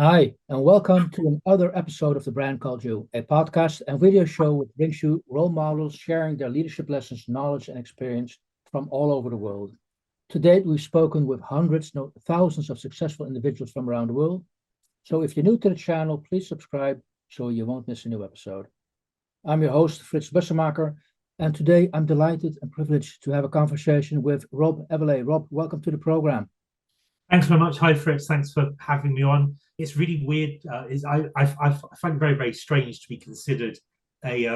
Hi, and welcome to another episode of The Brand Called You, a podcast and video show which brings you role models sharing their leadership lessons, knowledge, and experience from all over the world. To date, we've spoken with hundreds, no, thousands of successful individuals from around the world. So if you're new to the channel, please subscribe so you won't miss a new episode. I'm your host, Frits Bussemaker, and today I'm delighted and privileged to have a conversation with Rob Eveleigh. Rob, welcome to the program. Thanks very much. Hi, Fritz. Thanks for having me on. It's really weird. I find it very, very strange to be considered a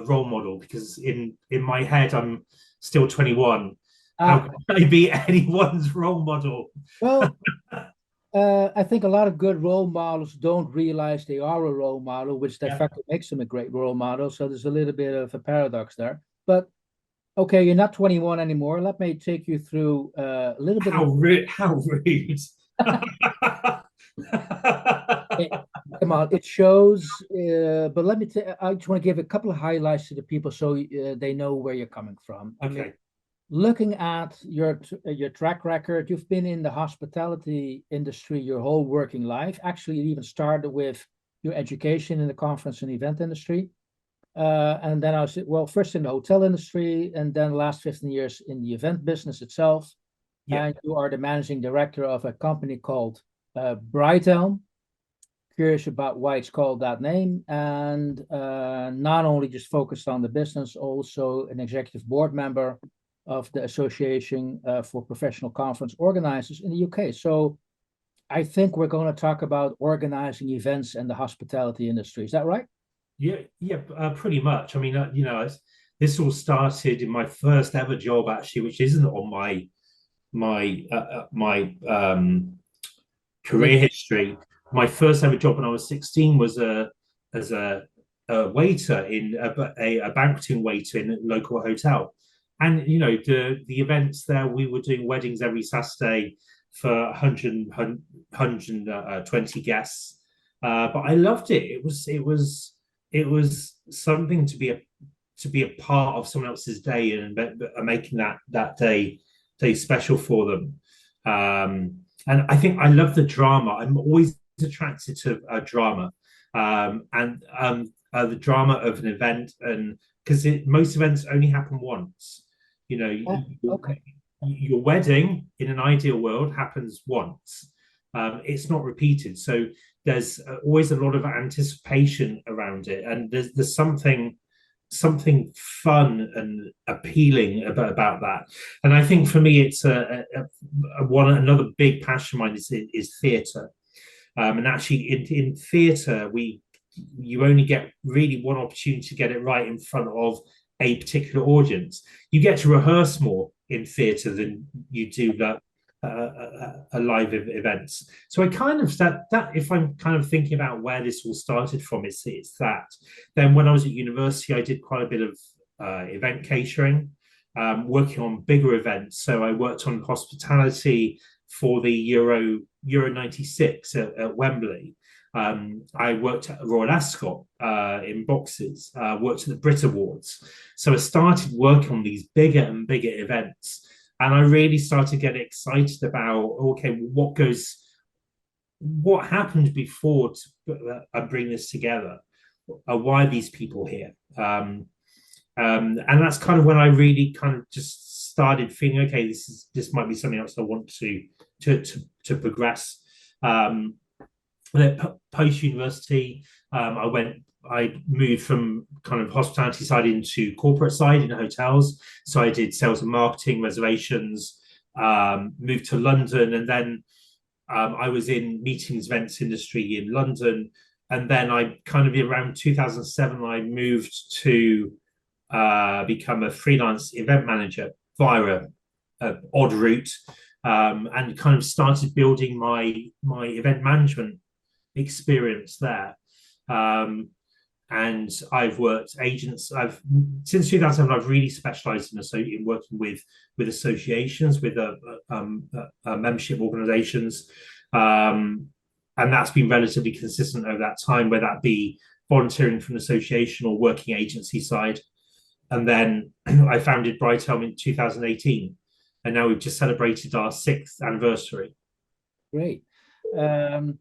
role model because in my head, I'm still 21. How Ah, can I be anyone's role model? well, I think a lot of good role models don't realize they are a role model, which de Yeah. facto makes them a great role model. So there's a little bit of a paradox there. But okay, you're not 21 anymore. Let me take you through a little bit of How rude! How rude! it. Come on, it shows. But let me. I just want to give a couple of highlights to the people so they know where you're coming from. I mean, Okay. looking at your track record, you've been in the hospitality industry your whole working life. Actually, you even started with your education in the conference and event industry. And then I was, well, first in the hotel industry, and then the last 15 years in the event business itself. Yeah. And you are the managing director of a company called Brightelm. Curious about why it's called that name. And not only just focused on the business, also an executive board member of the Association for Professional Conference Organizers in the UK. So I think we're going to talk about organizing events and the hospitality industry. Is that right? Pretty much. I mean, this all started in my first ever job, actually, which isn't on my career Link. history. My first ever job when I was 16 was as a waiter in a banqueting waiter in a local hotel. And the events there, we were doing weddings every Saturday for 120 guests. But I loved it. It was something to be a part of someone else's day and making that day special for them. And I think I love the drama. I'm always attracted to drama, and the drama of an event, and because most events only happen once. You know, Okay. your wedding in an ideal world happens once. It's not repeated, so there's always a lot of anticipation around it, and there's something fun and appealing about that. And I think for me, it's another big passion of mine is theatre. And actually, in theatre, you only get really one opportunity to get it right in front of a particular audience. You get to rehearse more in theatre than you do a live events. So I kind of that if I'm kind of thinking about where this all started from, it's that. Then when I was at university, I did quite a bit of event catering, working on bigger events. So I worked on hospitality for the Euro '96 at Wembley. I worked at Royal Ascot in boxes, worked at the Brit Awards. So I started working on these bigger and bigger events. And I really started to get excited about, okay, what happened before I bring this together? Why are these people here? And that's kind of when I really kind of just started feeling, okay, this might be something else I want to progress. Um, Post university, I moved from kind of hospitality side into corporate side in hotels. So I did sales and marketing, reservations, moved to London, and then I was in meetings, events industry in London. And then I kind of around 2007, I moved to become a freelance event manager via a odd route, and kind of started building my event management experience there. Um, and I've worked agents. I've since 2007. I've really specialised in working with associations, with membership organisations, and that's been relatively consistent over that time. Whether that be volunteering from an association or working agency side, and then I founded Brightelm in 2018, and now we've just celebrated our 6th anniversary. Great. Um,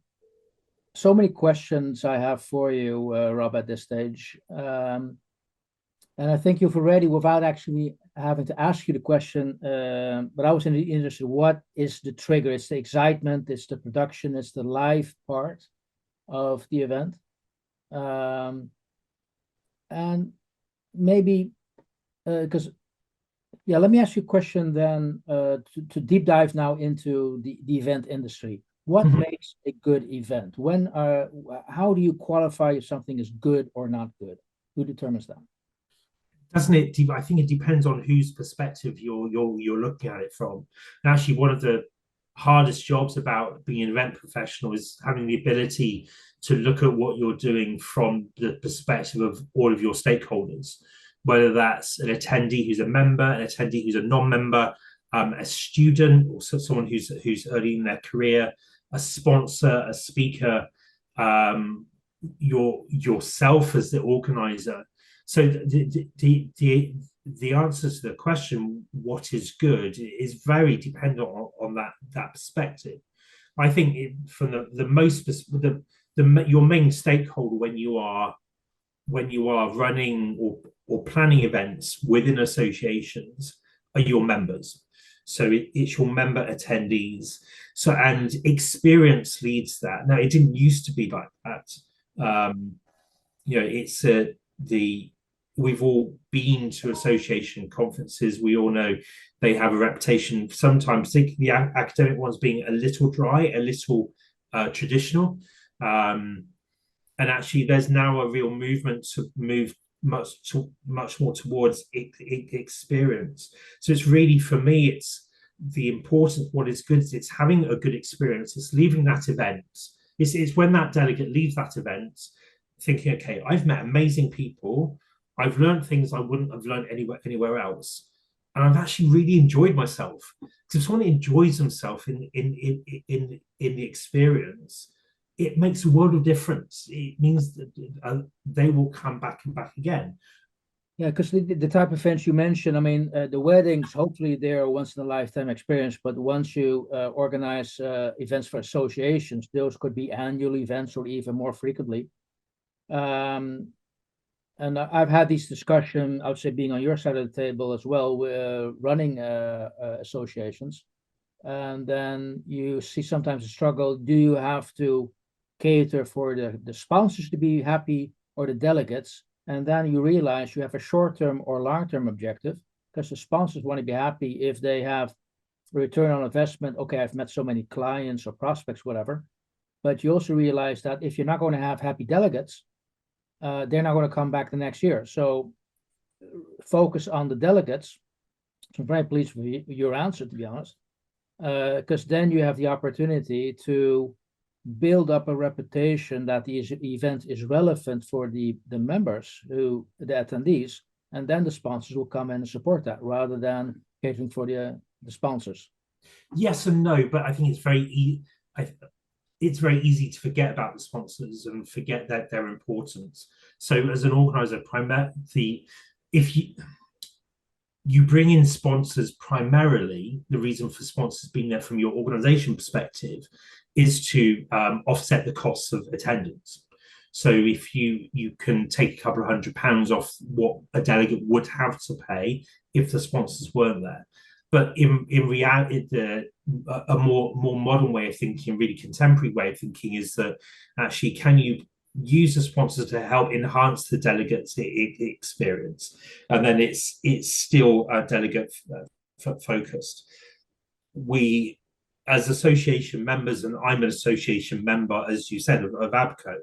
so many questions I have for you, Rob, at this stage. And I think you've already, without actually having to ask you the question, but I was interested, what is the trigger? It's the excitement, it's the production, it's the live part of the event. And maybe, because, yeah, let me ask you a question then, to deep dive now into the event industry. What makes a good event? How do you qualify if something is good or not good? Who determines that? Doesn't it? I think it depends on whose perspective you're looking at it from. And actually, one of the hardest jobs about being an event professional is having the ability to look at what you're doing from the perspective of all of your stakeholders, whether that's an attendee who's a member, an attendee who's a non-member, a student, or someone who's early in their career, a sponsor, a speaker, yourself as the organizer. So the answer to the question, what is good, is very dependent on that perspective. I think from your main stakeholder when you are running or planning events within associations are your members. So it's your member attendees. So, and experience leads that. Now, it didn't used to be like that. It's we've all been to association conferences. We all know they have a reputation, sometimes particularly the academic ones, being a little dry, a little traditional. And actually, there's now a real movement to move much more towards experience. So it's really, for me, it's the importance. What is good is it's having a good experience. It's leaving that event. It's when that delegate leaves that event thinking, okay, I've met amazing people. I've learned things I wouldn't have learned anywhere else, and I've actually really enjoyed myself. Because if someone enjoys themselves in the experience, it makes a world of difference. It means that they will come back and back again. Yeah, because the type of events you mentioned, I mean, the weddings, hopefully they're a once in a lifetime experience, but once you organize events for associations, those could be annual events or even more frequently. And I've had these discussions, I would say, being on your side of the table as well, running associations. And then you see sometimes a struggle. Do you have to cater for the sponsors to be happy or the delegates? And then you realize you have a short-term or long-term objective, because the sponsors want to be happy if they have return on investment. Okay, I've met so many clients or prospects, whatever. But you also realize that if you're not going to have happy delegates, they're not going to come back the next year. So focus on the delegates. So I'm very pleased with your answer, to be honest, because then you have the opportunity to build up a reputation that the event is relevant for the members, the attendees, and then the sponsors will come in and support that rather than catering for the sponsors. Yes and no, but I think it's very easy to forget about the sponsors and forget that their importance. So as an organizer, if you bring in sponsors, primarily the reason for sponsors being there from your organization perspective is to offset the costs of attendance. So if you can take a couple of £100 off what a delegate would have to pay if the sponsors weren't there. But in reality, a more modern way of thinking, really contemporary way of thinking, is that actually, can you use the sponsors to help enhance the delegates' experience, and then it's still delegate focused. We, as association members, and I'm an association member, as you said, of ABCO,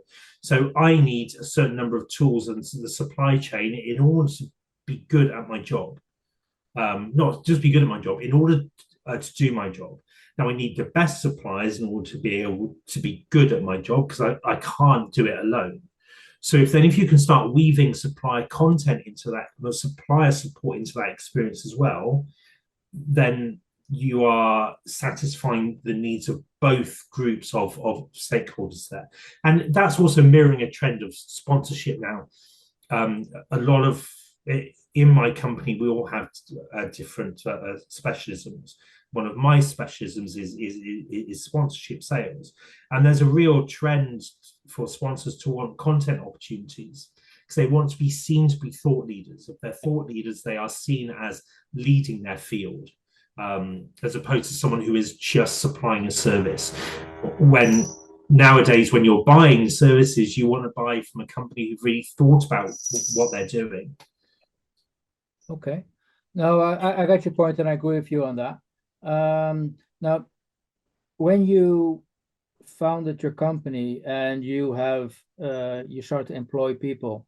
so I need a certain number of tools and the supply chain in order to be good at my job. Not just be good at my job, in order to do my job. Now, I need the best suppliers in order to be able to be good at my job, because I can't do it alone. So if you can start weaving supplier content into that, the supplier support into that experience as well, then you are satisfying the needs of both groups of stakeholders there. And that's also mirroring a trend of sponsorship now. A lot of in my company, we all have different specialisms. One of my specialisms is sponsorship sales, and there's a real trend for sponsors to want content opportunities because they want to be seen to be thought leaders. If they're thought leaders, they are seen as leading their field, as opposed to someone who is just supplying a service. When nowadays, when you're buying services, you want to buy from a company who've really thought about what they're doing. Okay. No, I got your point, and I agree with you on that. Now, when you founded your company and you start to employ people,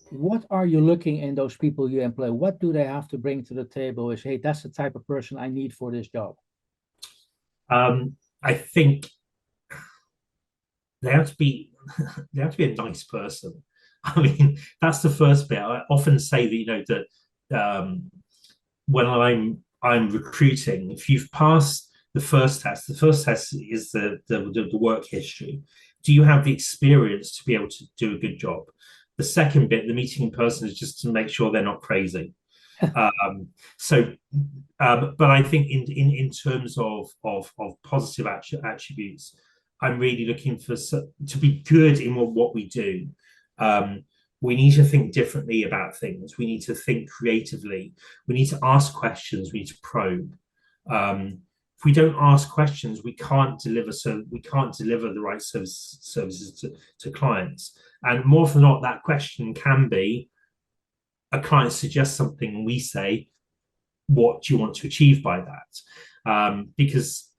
what are you looking in those people you employ? What do they have to bring to the table? Is, hey, that's the type of person I need for this job? I think they have to be a nice person. I mean, that's the first bit. I often say that when I'm recruiting, if you've passed the first test is the work history. Do you have the experience to be able to do a good job? The second bit, the meeting in person, is just to make sure they're not crazy. But I think in terms of positive attributes, I'm really looking for to be good in what we do. We need to think differently about things. We need to think creatively. We need to ask questions. We need to probe. If we don't ask questions, we can't deliver. So we can't deliver the right services to clients. And more often than not, that question can be a client suggests something, and we say, "What do you want to achieve by that?" Because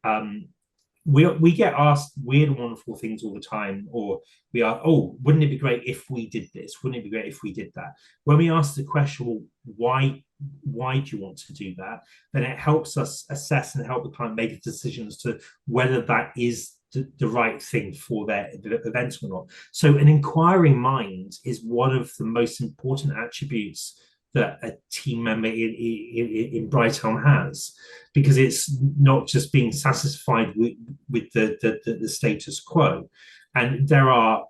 we get asked weird and wonderful things all the time, or we are, "Oh, wouldn't it be great if we did this? Wouldn't it be great if we did that?" When we ask the question, "Well, why do you want to do that?" then it helps us assess and help the client make a decision as to whether that is the right thing for their event or not. So an inquiring mind is one of the most important attributes that a team member in Brightelm has, because it's not just being satisfied with the status quo. And there are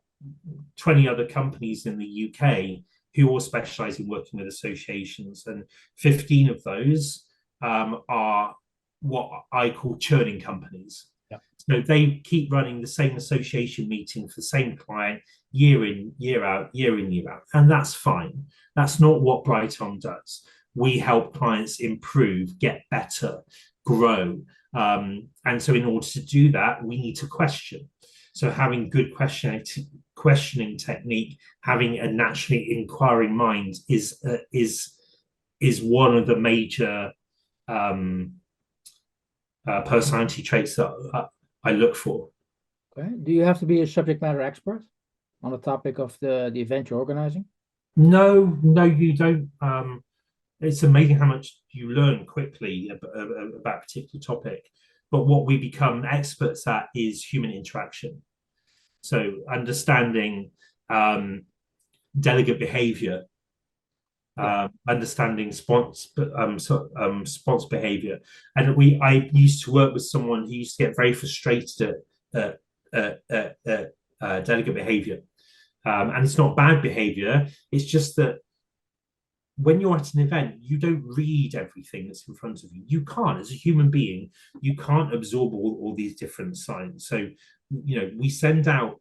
20 other companies in the UK who all specialize in working with associations, and 15 of those are what I call churning companies. Yeah. So they keep running the same association meeting for the same client year in, year out, year in, year out. And that's fine. That's not what Brightelm does. We help clients improve, get better, grow. And so in order to do that, we need to question. So having good questioning technique, having a naturally inquiring mind is one of the major personality traits that I look for. Okay. Do you have to be a subject matter expert on the topic of the event you're organizing? No, you don't. It's amazing how much you learn quickly about a particular topic. But what we become experts at is human interaction. So understanding delegate behavior, understanding sponsor behavior. And I used to work with someone who used to get very frustrated at delegate behavior. And it's not bad behavior. It's just that when you're at an event, you don't read everything that's in front of you. You can't, as a human being, you can't absorb all these different signs. So, we send out,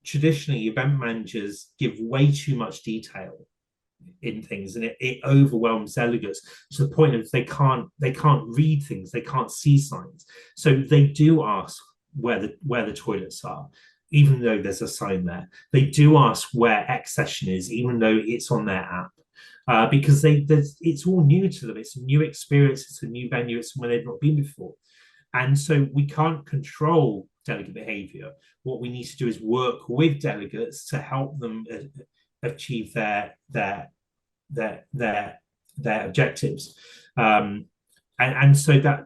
traditionally, event managers give way too much detail in things, and it overwhelms delegates to the point of they can't read things, they can't see signs. So they do ask where the toilets are, even though there's a sign there. They do ask where X session is, even though it's on their app. Because it's all new to them. It's a new experience. It's a new venue. It's somewhere they've not been before. And so we can't control delegate behavior. What we need to do is work with delegates to help them achieve their objectives. And so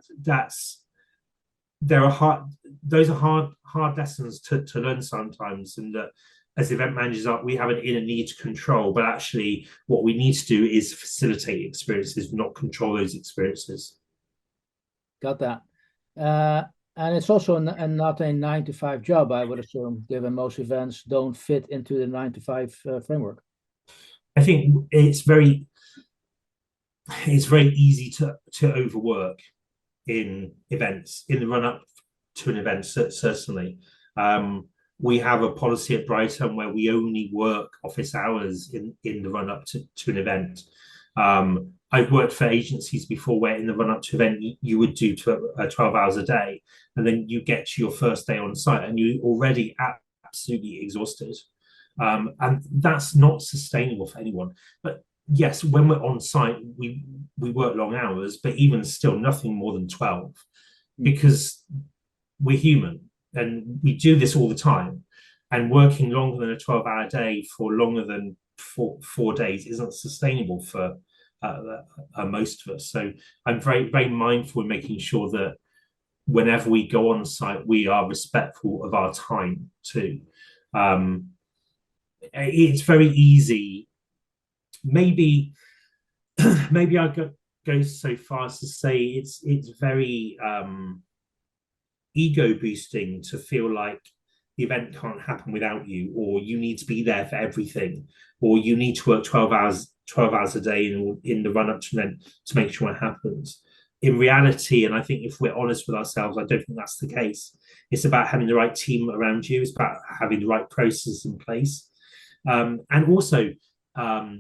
those are hard lessons to learn sometimes, and that as event managers we have an inner need to control, but actually what we need to do is facilitate experiences, not control those experiences. Got that. And it's also not a 9-to-5 job, I would assume, given most events don't fit into the 9-to-5 framework. I think it's very it's very easy to overwork in events, in the run up to an event, certainly. We have a policy at Brightelm where we only work office hours in the run up to an event. I've worked for agencies before where in the run up to event, you would do 12 hours a day, and then you get to your first day on site and you're already absolutely exhausted. And that's not sustainable for anyone. But yes, when we're on site, we work long hours, but even still, nothing more than 12, because we're human and we do this all the time. And working longer than a 12-hour day for longer than four days isn't sustainable for most of us. So I'm very, very mindful in making sure that whenever we go on site, we are respectful of our time too. It's very easy. Maybe I go so far as to say it's very ego boosting to feel like the event can't happen without you, or you need to be there for everything, or you need to work 12 hours a day in the run up to an event to make sure it happens. In reality, and I think if we're honest with ourselves, I don't think that's the case. It's about having the right team around you. It's about having the right process in place. And also, I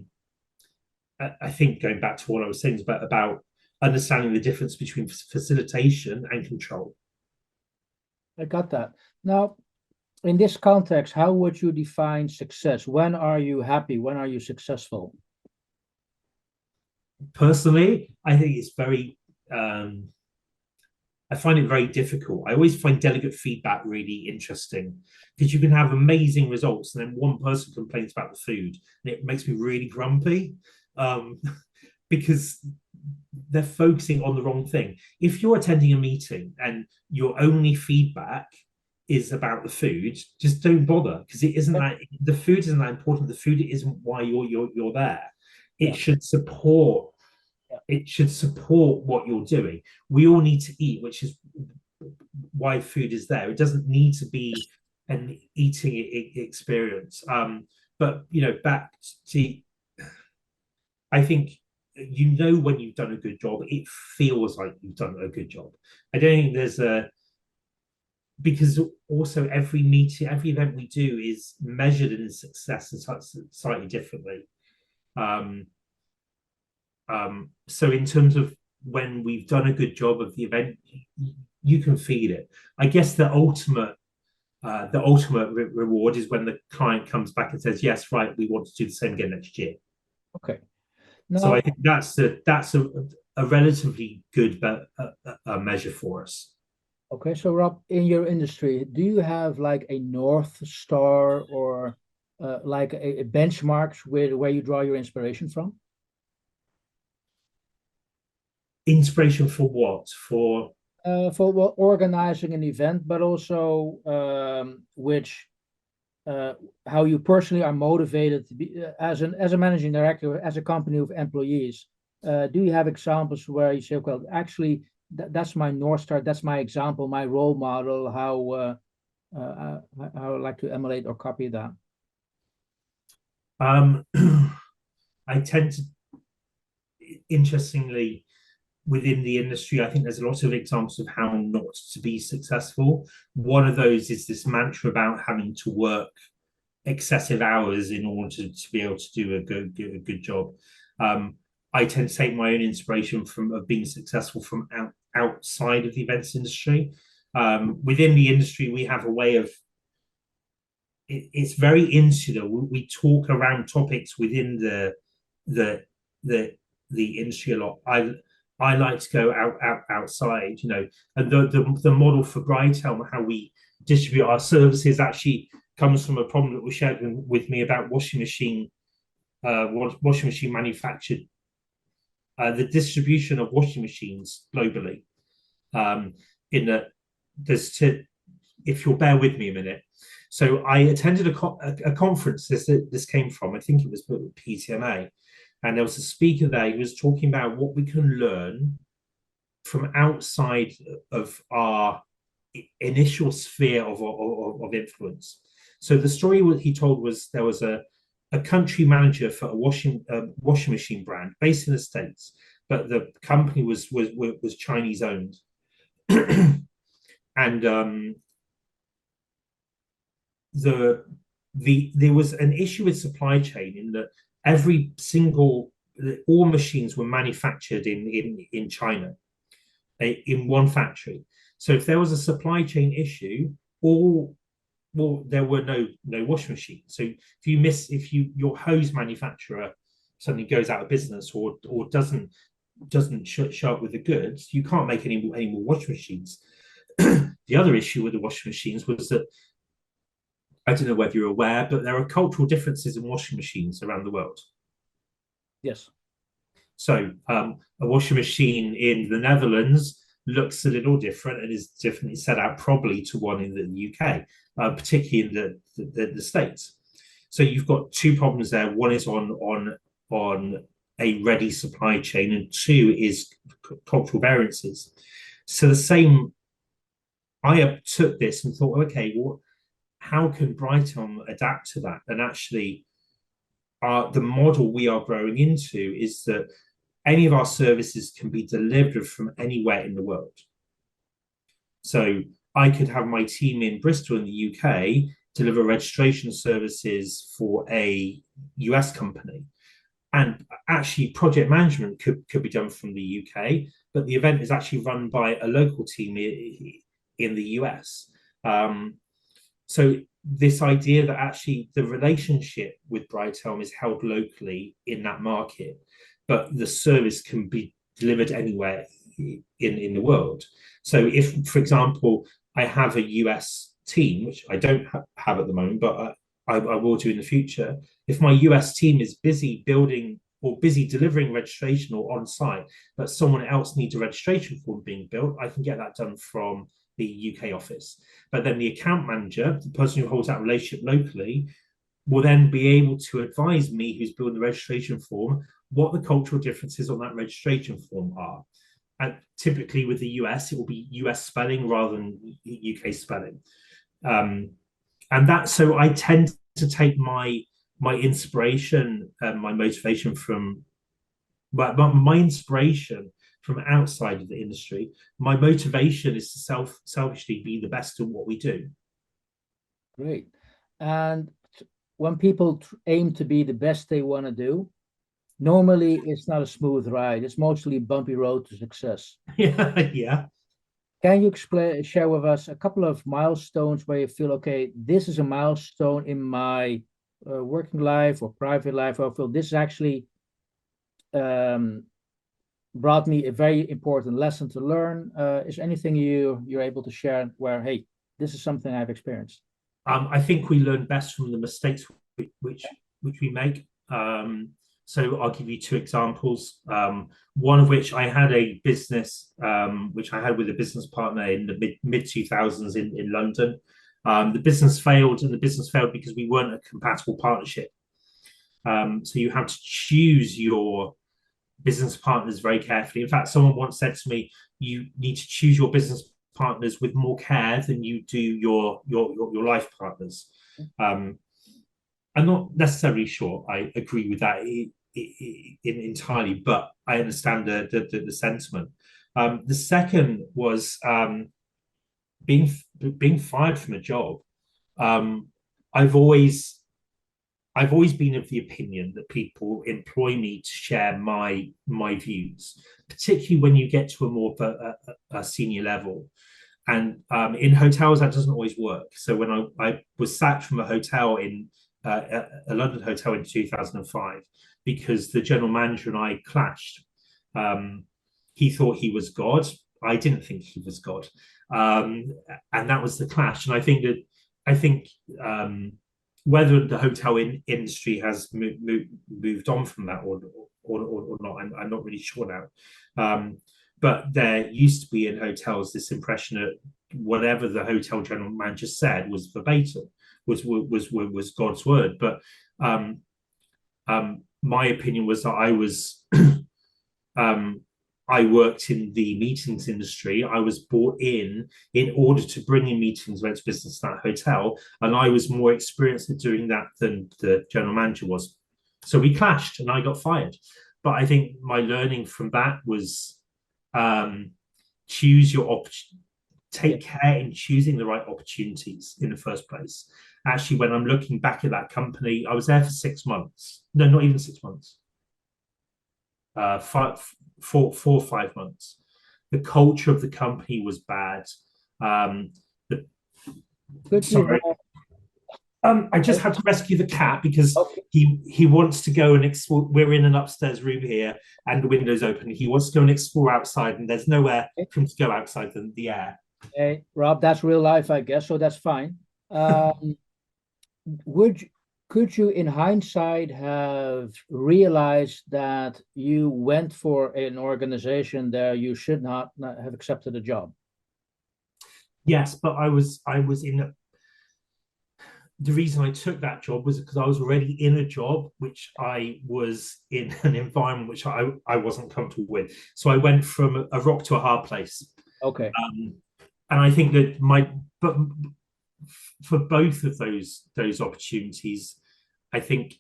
think going back to what I was saying is about understanding the difference between facilitation and control. I got that. Now, in this context, how would you define success? When are you happy? When are you successful? Personally, I think it's very, I find it very difficult. I always find delegate feedback really interesting, because you can have amazing results and then one person complains about the food and it makes me really grumpy, because they're focusing on the wrong thing. If you're attending a meeting and your only feedback is about the food, just don't bother, because it isn't that the food isn't that important. The food isn't why you're there. It should support. It should support what you're doing. We all need to eat, which is why food is there. It doesn't need to be an eating experience. But back to, I think when you've done a good job, it feels like you've done a good job. I don't think there's because also every meeting, every event we do is measured in success slightly differently. So in terms of when we've done a good job of the event, you can feel it. I guess the ultimate reward is when the client comes back and says, yes, right, we want to do the same again next year. Okay. Now, so I think that's a relatively good measure for us. Okay, so Rob, in your industry, do you have like a North Star or like a benchmarks where you draw your inspiration from? Inspiration for what? For organizing an event, but also how you personally are motivated to be as a managing director, as a company of employees. Do you have examples where you say, well, actually, that's my North Star, that's my example, my role model, how I would like to emulate or copy that? I tend to, interestingly, within the industry, I think there's a lot of examples of how not to be successful. One of those is this mantra about having to work excessive hours in order to be able to do a good job. I tend to take my own inspiration from being successful from outside of the events industry. Within the industry, we have a way of it's very insular. We talk around topics within the industry a lot. I like to go outside, and the model for Brightelm, how we distribute our services, actually comes from a problem that was shared with me about washing machine manufactured, the distribution of washing machines globally. In that, if you'll bear with me a minute. So I attended a conference. This came from, I think it was PTMA. And there was a speaker there who was talking about what we can learn from outside of our initial sphere of influence. So the story he told was there was a country manager for a washing machine brand based in the States. but the company was Chinese owned. And there was an issue with supply chain in that all machines were manufactured in China, in one factory. So if there was a supply chain issue, there were no washing machines. So if your hose manufacturer suddenly goes out of business or doesn't show up with the goods, you can't make any more washing machines. The other issue with the washing machines was that, I don't know whether you're aware, but there are cultural differences in washing machines around the world. Yes. So a washing machine in the Netherlands looks a little different and is differently set out probably to one in the UK, particularly in the States. So you've got two problems there. One is on a ready supply chain, and two is cultural variances. So I took this and thought, okay, well, how can Brightelm adapt to that? And actually, the model we are growing into is that any of our services can be delivered from anywhere in the world. So I could have my team in Bristol in the UK deliver registration services for a US company. And actually, project management could be done from the UK, but the event is actually run by a local team in the US. So this idea that actually the relationship with Brightelm is held locally in that market, but the service can be delivered anywhere in the world. So if, for example, I have a US team, which I don't have at the moment, but I will do in the future. If my US team is busy building or busy delivering registration or on site, but someone else needs a registration form being built, I can get that done from the UK office. But then the account manager, the person who holds that relationship locally, will then be able to advise me, who's building the registration form, what the cultural differences on that registration form are. And typically with the US, it will be US spelling rather than UK spelling. So I tend to take my inspiration and my motivation from my inspiration from outside of the industry. My motivation is to selfishly be the best at what we do. Great. And when people aim to be the best they want to do, normally it's not a smooth ride. It's mostly a bumpy road to success. Yeah. Can you share with us a couple of milestones where you feel, okay, this is a milestone in my working life or private life, or I feel this actually brought me a very important lesson to learn? Is anything you're able to share where, hey, this is something I've experienced? I think we learn best from the mistakes which we make. So I'll give you two examples. One of which I had a business, which I had with a business partner in the mid 2000s in London. The business failed, and the business failed because we weren't a compatible partnership. So you have to choose your business partners very carefully. In fact, someone once said to me, you need to choose your business partners with more care than you do your life partners. I'm not necessarily sure I agree with that entirely, but I understand the sentiment. The second was being fired from a job. I've always been of the opinion that people employ me to share my views, particularly when you get to a more a senior level. And in hotels, that doesn't always work. So when I was sacked from a hotel a London hotel in 2005, because the general manager and I clashed. He thought he was God. I didn't think he was God. And that was the clash. And I think whether the hotel industry has moved on from that or not, I'm not really sure now. But there used to be in hotels this impression that whatever the hotel general manager said was verbatim, was God's word. But my opinion was that I worked in the meetings industry. I was brought in order to bring in meetings, events, business at that hotel, and I was more experienced at doing that than the general manager was. So we clashed, and I got fired. But I think my learning from that was choose your opportunity. Take care in choosing the right opportunities in the first place. Actually, when I'm looking back at that company, I was there for 6 months. No, not even 6 months. 4 or 5 months. The culture of the company was bad. Sorry. I just had to rescue the cat because he wants to go and explore. We're in an upstairs room here, and the window's open. He wants to go and explore outside, and there's nowhere for him to go outside than the air. Hey, Rob, that's real life, I guess, so that's fine. Could you, in hindsight, have realized that you went for an organization that you should not have accepted a job? Yes, but I was in the reason I took that job was because I was already in a job which I was in an environment which I wasn't comfortable with. So I went from a rock to a hard place. Okay. And I think that but for both of those opportunities, I think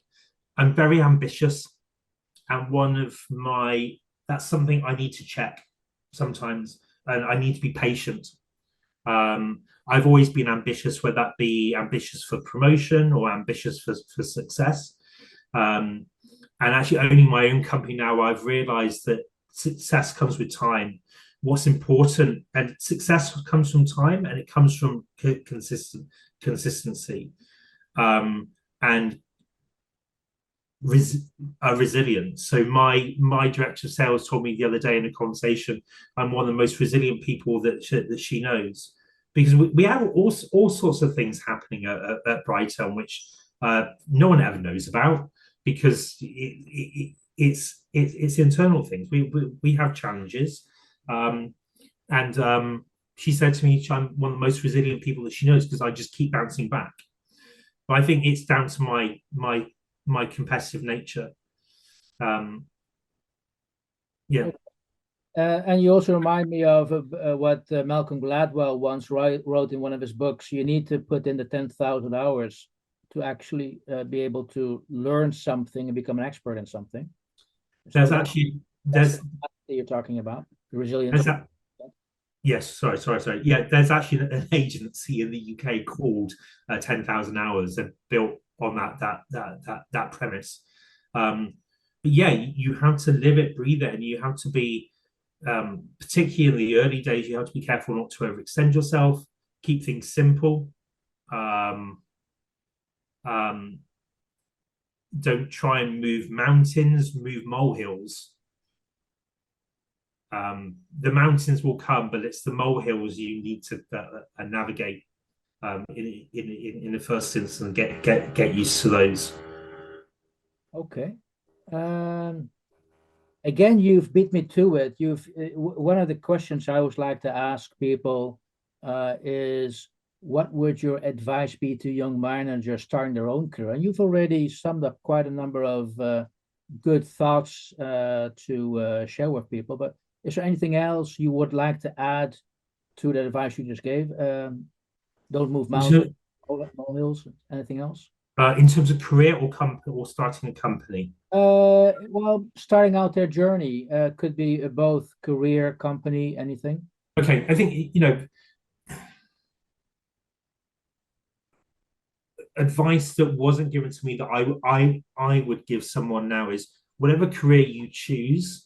I'm very ambitious, and that's something I need to check sometimes, and I need to be patient. I've always been ambitious, whether that be ambitious for promotion or ambitious for success. And actually owning my own company now, I've realized that success comes with time. What's important, and success comes from time, and it comes from consistency, and resilience. So my director of sales told me the other day in a conversation, I'm one of the most resilient people that she knows, because we have all sorts of things happening at Brightelm which no one ever knows about, because it's internal things. We have challenges, and she said to me, I'm one of the most resilient people that she knows because I just keep bouncing back. But I think it's down to my competitive nature. Yeah. And you also remind me of what Malcolm Gladwell once wrote in one of his books. You need to put in the 10,000 hours to actually be able to learn something and become an expert in something. There's So actually that you're talking about the resilience. Yes, sorry. Yeah, there's actually an agency in the UK called 10,000 Hours and built on that premise. But yeah, you have to live it, breathe it, and you have to be, particularly in the early days, you have to be careful not to overextend yourself, keep things simple. Don't try and move mountains, move molehills. The mountains will come, but it's the molehills you need to navigate in the first instance and get used to those. Okay. Again, you've beat me to it. One of the questions I always like to ask people is, what would your advice be to young managers starting their own career? And you've already summed up quite a number of good thoughts to share with people, but is there anything else you would like to add to the advice you just gave? Don't move mountains, molehills, anything else? In terms of career or company or starting a company? Well, starting out their journey could be both career, company, anything. Okay, I think, advice that wasn't given to me that I would give someone now is, whatever career you choose,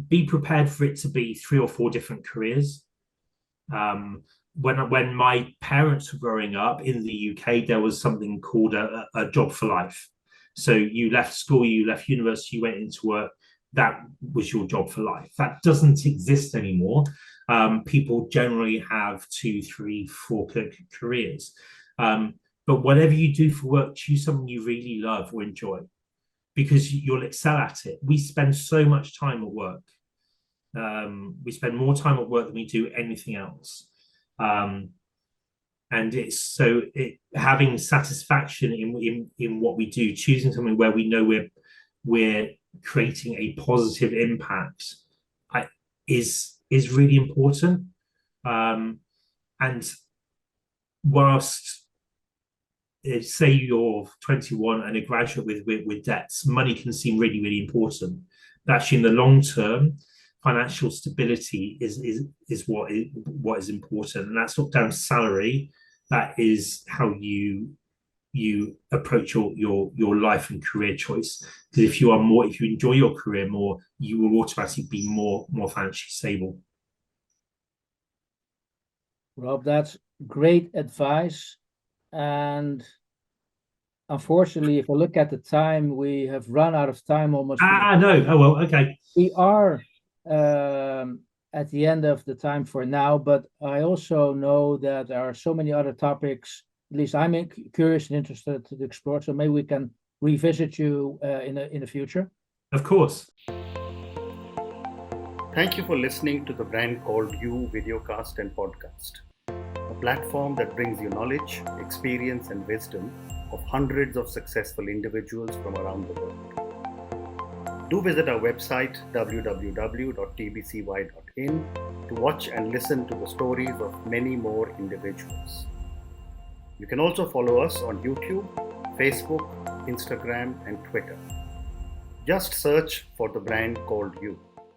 be prepared for it to be 3 or 4 different careers. When my parents were growing up in the UK, there was something called a job for life. So you left school, you left university, you went into work. That was your job for life. That doesn't exist anymore. People generally have 2, 3, 4 careers. But whatever you do for work, choose something you really love or enjoy, because you'll excel at it. We spend so much time at work. We spend more time at work than we do anything else. And having satisfaction in what we do, choosing something where we know we're creating a positive impact, is really important. And whilst say you're 21 and a graduate with debts, money can seem really, really important. that actually in the long term, financial stability is what is important, and that's not down to salary. That is how you approach your life and career choice. Because if you enjoy your career more, you will automatically be more financially stable. Rob, that's great advice. And unfortunately, if I look at the time, we have run out of time almost. No. Oh, well, okay. We are at the end of the time for now, but I also know that there are so many other topics, at least I'm curious and interested to explore. So maybe we can revisit you in the future. Of course. Thank you for listening to the Brand Called You videocast and podcast, a platform that brings you knowledge, experience, and wisdom of hundreds of successful individuals from around the world. Do visit our website www.tbcy.in to watch and listen to the stories of many more individuals. You can also follow us on YouTube, Facebook, Instagram, and Twitter. Just search for the Brand Called You.